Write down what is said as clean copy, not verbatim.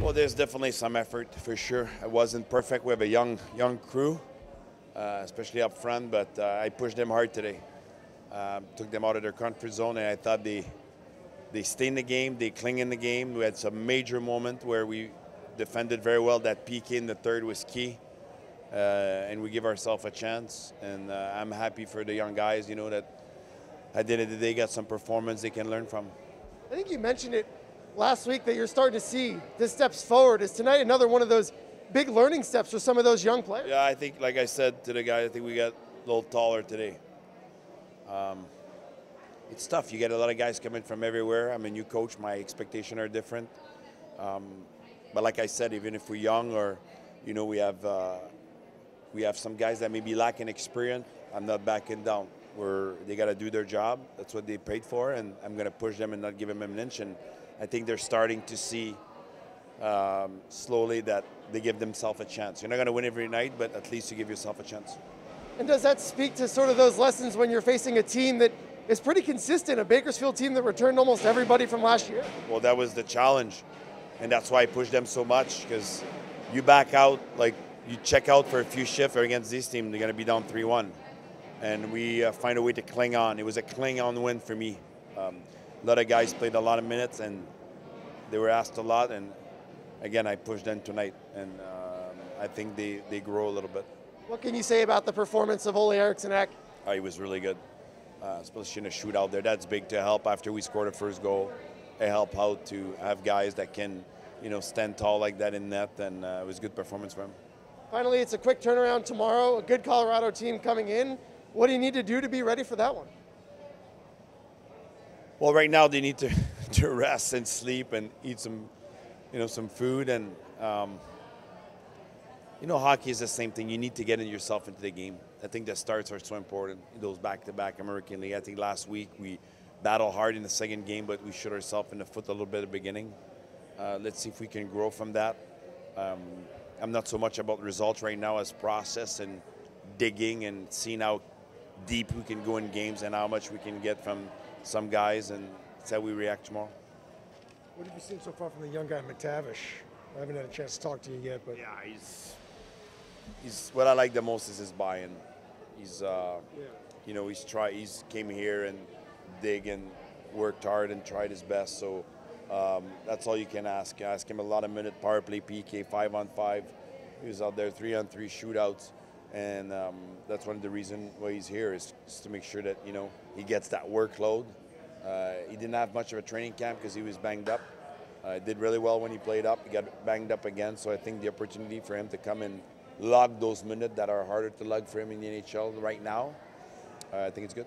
Well, there's definitely some effort for sure. It wasn't perfect. We have a young crew, especially up front, but I pushed them hard today. Took them out of their comfort zone, and I thought they stay in the game, they cling in the game. We had some major moment where we defended very well. That PK in the third was key, and we give ourselves a chance. And I'm happy for the young guys, you know, that at the end of the day got some performance they can learn from. I think you mentioned it last week that you're starting to see the steps forward. Is tonight another one of those big learning steps for some of those young players? Yeah, I think, like I said to the guy, I think we got a little taller today. It's tough. You get a lot of guys coming from everywhere. I'm a new coach. My expectations are different. But like I said, even if we're young or, you know, we have some guys that may be lacking experience, I'm not backing down. They got to do their job. That's what they paid for, and I'm going to push them and not give them an inch. And I think they're starting to see slowly that they give themselves a chance. You're not going to win every night, but at least you give yourself a chance. And does that speak to sort of those lessons when you're facing a team that is pretty consistent, a Bakersfield team that returned almost everybody from last year? Well, that was the challenge, and that's why I pushed them so much, because you back out, like you check out for a few shifts against this team, they're going to be down 3-1. And we find a way to cling on. It was a cling on win for me. A lot of guys played a lot of minutes, and they were asked a lot, and again, I pushed them tonight, and I think they grow a little bit. What can you say about the performance of Olle Eriksson Ek? He was really good, especially in a shootout there. That's big to help after we scored the first goal. It helped out to have guys that can, you know, stand tall like that in net, and it was a good performance for him. Finally, it's a quick turnaround tomorrow, a good Colorado team coming in. What do you need to do to be ready for that one? Well, right now they need to rest and sleep and eat some, you know, some food. And you know, hockey is the same thing. You need to get yourself into the game. I think the starts are so important. Those back-to-back American League. I think last week we battled hard in the second game, but we shot ourselves in the foot a little bit at the beginning. Let's see if we can grow from that. I'm not so much about results right now as process and digging and seeing how deep we can go in games and how much we can get from some guys, and that's how we react tomorrow. What have you seen so far from the young guy, McTavish? I haven't had a chance to talk to you yet, but yeah, he's what I like the most is his buy-in. He's you know, he's came here and dig and worked hard and tried his best. So that's all you can ask. Ask him a lot of minute power play, PK, 5-on-5. He was out there 3-on-3 shootouts. And that's one of the reasons why he's here is to make sure that, you know, he gets that workload. He didn't have much of a training camp because he was banged up. Did really well when he played up. He got banged up again. So I think the opportunity for him to come and lug those minutes that are harder to lug for him in the NHL right now, I think it's good.